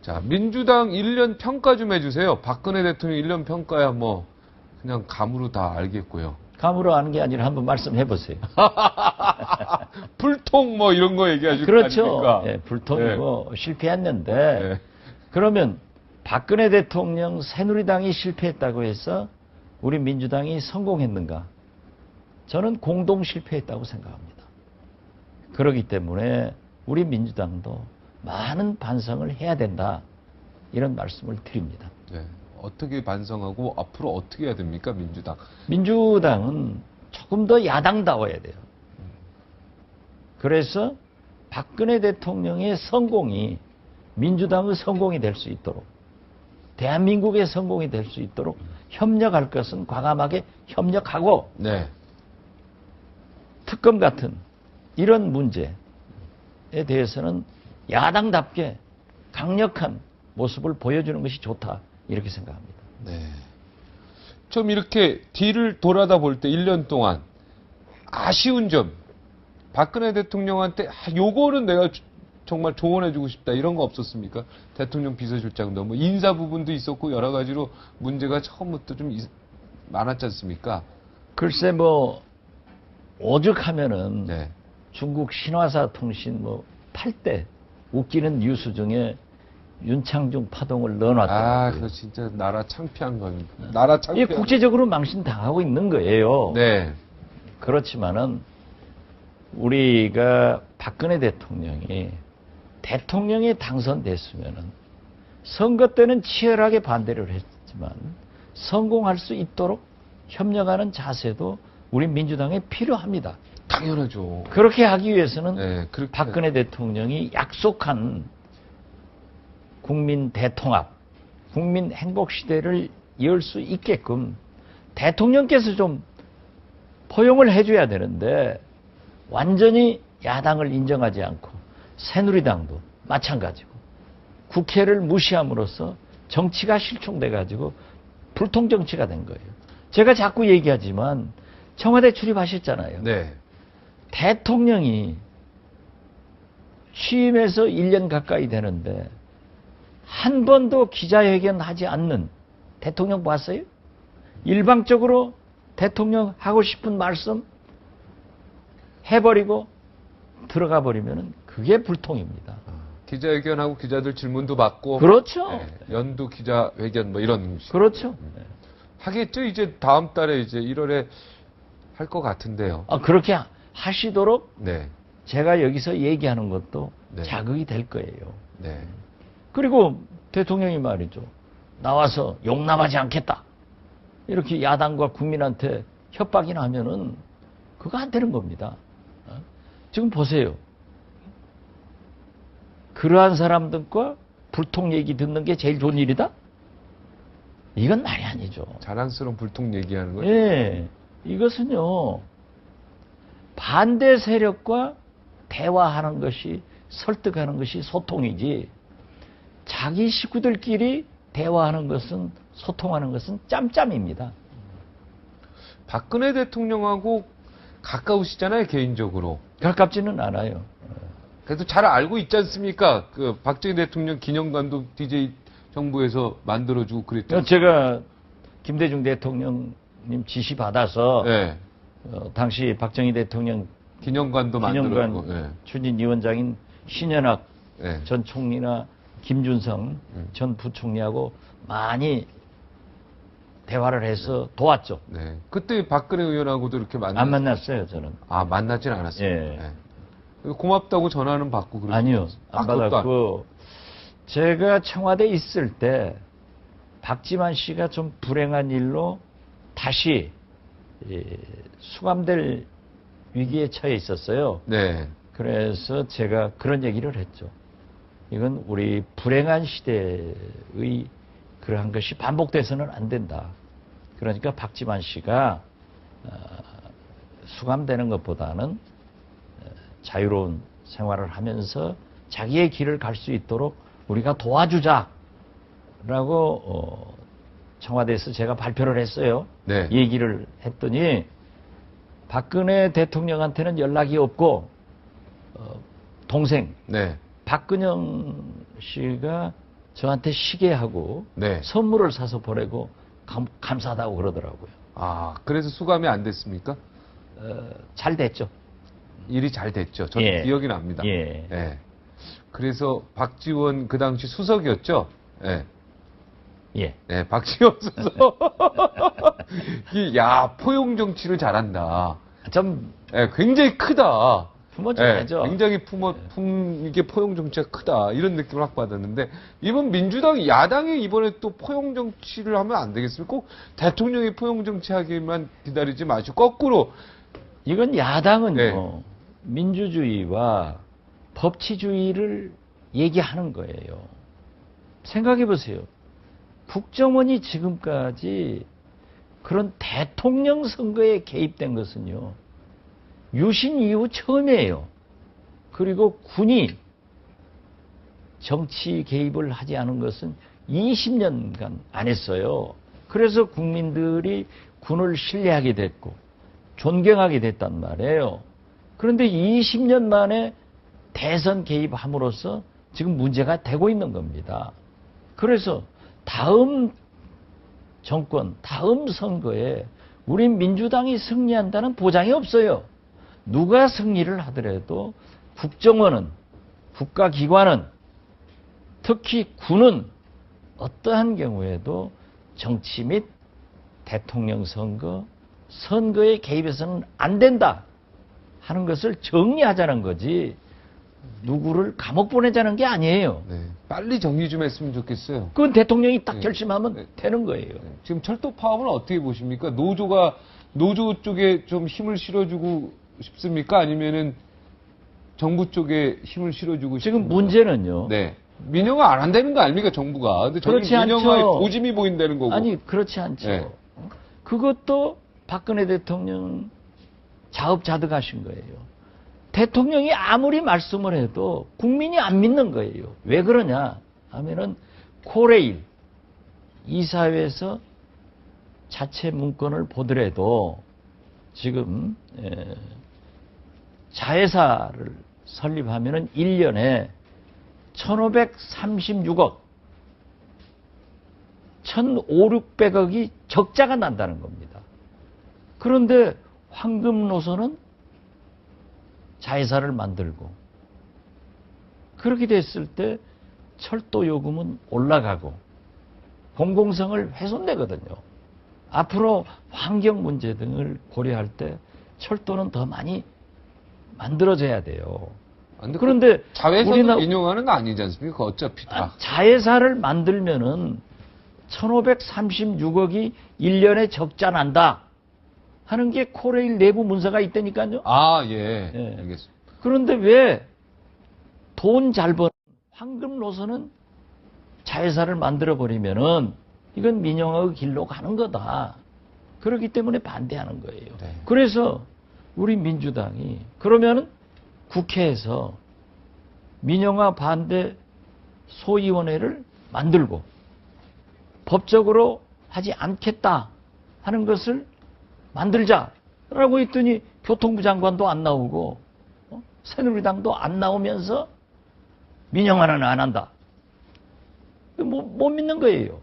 자, 민주당 1년 평가 좀 해주세요. 박근혜 대통령 1년 평가야 뭐 그냥 감으로 다 알겠고요. 감으로 아는 게 아니라 한번 말씀해 보세요. 불통 뭐 이런 거 얘기하실 거 그렇죠. 아닙니까? 예, 불통이고 네. 실패했는데 네. 그러면 박근혜 대통령 새누리당이 실패했다고 해서 우리 민주당이 성공했는가? 저는 공동 실패했다고 생각합니다. 그렇기 때문에 우리 민주당도 많은 반성을 해야 된다. 이런 말씀을 드립니다. 네. 어떻게 반성하고 앞으로 어떻게 해야 됩니까, 민주당? 민주당은 조금 더 야당다워야 돼요. 그래서 박근혜 대통령의 성공이 민주당의 성공이 될 수 있도록, 대한민국의 성공이 될 수 있도록 협력할 것은 과감하게 협력하고, 네. 특검 같은 이런 문제에 대해서는 야당답게 강력한 모습을 보여주는 것이 좋다. 이렇게 생각합니다. 네. 좀 이렇게 뒤를 돌아다 볼 때 1년 동안 아쉬운 점, 박근혜 대통령한테 요거는 내가 정말 조언해주고 싶다 이런 거 없었습니까? 대통령 비서실장도 뭐 인사 부분도 있었고 여러 가지로 문제가 처음부터 좀 많았지 않습니까? 글쎄 뭐 오죽하면은 네. 중국 신화사 통신 뭐 8대 웃기는 뉴스 중에 윤창중 파동을 넣어놨더라고요. 아, 그거 진짜 나라 창피한 건 나라 이게 창피한. 국제적으로 망신당하고 있는 거예요. 네. 그렇지만은 우리가 박근혜 대통령이 당선됐으면은 선거 때는 치열하게 반대를 했지만 성공할 수 있도록 협력하는 자세도 우리 민주당에 필요합니다. 당연하죠. 그렇게 하기 위해서는 네, 그렇게 박근혜 대통령이 약속한 국민 대통합, 국민 행복 시대를 열 수 있게끔 대통령께서 좀 포용을 해줘야 되는데 완전히 야당을 인정하지 않고 새누리당도 마찬가지고 국회를 무시함으로써 정치가 실종돼가지고 불통정치가 된 거예요. 제가 자꾸 얘기하지만 청와대 출입하셨잖아요. 네. 대통령이 취임해서 1년 가까이 되는데 한 번도 기자회견 하지 않는 대통령 봤어요? 일방적으로 대통령 하고 싶은 말씀 해버리고 들어가 버리면 그게 불통입니다. 기자회견하고 기자들 질문도 받고. 그렇죠. 네, 연두 기자회견 뭐 이런. 그렇죠. 하겠죠. 이제 다음 달에 이제 1월에 할 것 같은데요. 그렇게 하시도록 네. 제가 여기서 얘기하는 것도 네. 자극이 될 거예요. 네. 그리고 대통령이 말이죠. 나와서 용납하지 않겠다. 이렇게 야당과 국민한테 협박이나 하면은 그거 안 되는 겁니다. 지금 보세요. 그러한 사람들과 불통 얘기 듣는 게 제일 좋은 일이다? 이건 말이 아니죠. 자랑스러운 불통 얘기하는 거죠. 예. 이것은요. 반대 세력과 대화하는 것이 설득하는 것이 소통이지 자기 식구들끼리 대화하는 것은 소통하는 것은 짬짬입니다. 박근혜 대통령하고 가까우시잖아요, 개인적으로. 가깝지는 않아요. 그래도 잘 알고 있지 않습니까? 그 박정희 대통령 기념관도 DJ 정부에서 만들어주고 그랬죠. 제가 김대중 대통령님 지시 받아서 네. 당시 박정희 대통령 기념관 만들었고, 네. 추진위원장인 신현학 네. 전 총리나 김준성 전 부총리하고 많이 대화를 해서 도왔죠. 네. 그때 박근혜 의원하고도 이렇게 안 만났어요, 저는. 만나진 않았어요. 예. 네. 고맙다고 전화는 받고 그러죠. 아니요, 안 받았고 제가 청와대에 있을 때 박지만 씨가 좀 불행한 일로 다시 수감될 위기에 처해 있었어요. 네. 그래서 제가 그런 얘기를 했죠. 이건 우리 불행한 시대의 그러한 것이 반복돼서는 안 된다. 그러니까 박지만 씨가 수감되는 것보다는 자유로운 생활을 하면서 자기의 길을 갈 수 있도록 우리가 도와주자라고 청와대에서 제가 발표를 했어요. 네. 얘기를 했더니 박근혜 대통령한테는 연락이 없고 동생 네. 박근영 씨가 저한테 시계하고 네. 선물을 사서 보내고 감사하다고 그러더라고요. 아, 그래서 수감이 안 됐습니까? 잘 됐죠. 일이 잘 됐죠. 저 예. 기억이 납니다. 예. 예. 그래서 박지원 그 당시 수석이었죠. 예. 예. 네, 박지원 수석. 야, 포용 정치를 잘한다. 좀 예, 굉장히 크다. 품어줘야죠. 굉장히 이게 포용 정치가 크다. 이런 느낌을 확 받았는데, 이번 민주당이, 야당이 이번에 또 포용 정치를 하면 안 되겠습니까? 꼭 대통령이 포용 정치 하기만 기다리지 마시고, 거꾸로. 이건 야당은요, 네. 민주주의와 법치주의를 얘기하는 거예요. 생각해 보세요. 국정원이 지금까지 그런 대통령 선거에 개입된 것은요, 유신 이후 처음이에요. 그리고 군이 정치 개입을 하지 않은 것은 20년간 안 했어요. 그래서 국민들이 군을 신뢰하게 됐고 존경하게 됐단 말이에요. 그런데 20년 만에 대선 개입함으로써 지금 문제가 되고 있는 겁니다. 그래서 다음 정권, 다음 선거에 우리 민주당이 승리한다는 보장이 없어요. 누가 승리를 하더라도 국정원은, 국가기관은, 특히 군은 어떠한 경우에도 정치 및 대통령 선거에 개입해서는 안 된다 하는 것을 정리하자는 거지, 누구를 감옥 보내자는 게 아니에요. 네, 빨리 정리 좀 했으면 좋겠어요. 그건 대통령이 딱 네. 결심하면 네. 되는 거예요. 지금 철도 파업은 어떻게 보십니까? 노조 쪽에 좀 힘을 실어주고 싶습니까? 아니면은 정부 쪽에 힘을 실어주고 싶습니까? 지금 문제는요. 네. 민영화 안 한다는 거 아닙니까, 정부가? 근데 저는 그렇지 않죠. 민영화에 고집이 보인다는 거고. 아니, 그렇지 않죠. 네. 그것도 박근혜 대통령 자업자득하신 거예요. 대통령이 아무리 말씀을 해도 국민이 안 믿는 거예요. 왜 그러냐 하면은 코레일 이사회에서 자체 문건을 보더라도 지금 자회사를 설립하면은 1년에 1,536억, 1,500~600억이 적자가 난다는 겁니다. 그런데 황금노선은 자회사를 만들고, 그렇게 됐을 때 철도 요금은 올라가고 공공성을 훼손되거든요. 앞으로 환경 문제 등을 고려할 때 철도는 더 많이 만들어져야 돼요. 그런데 자회사는 민영화는 아니지 않습니까? 어차피 다. 자회사를 만들면은 1,536억이 1년에 적자 난다 하는 게 코레일 내부 문서가 있다니까요. 아, 예. 예. 알겠습니다. 그런데 왜 돈 잘 버는 황금 노선은 자회사를 만들어 버리면은 이건 민영화의 길로 가는 거다. 그렇기 때문에 반대하는 거예요. 네. 그래서 우리 민주당이 그러면은 국회에서 민영화 반대 소위원회를 만들고 법적으로 하지 않겠다 하는 것을 만들자라고 했더니 교통부 장관도 안 나오고 새누리당도 안 나오면서 민영화는 안 한다. 못 믿는 거예요.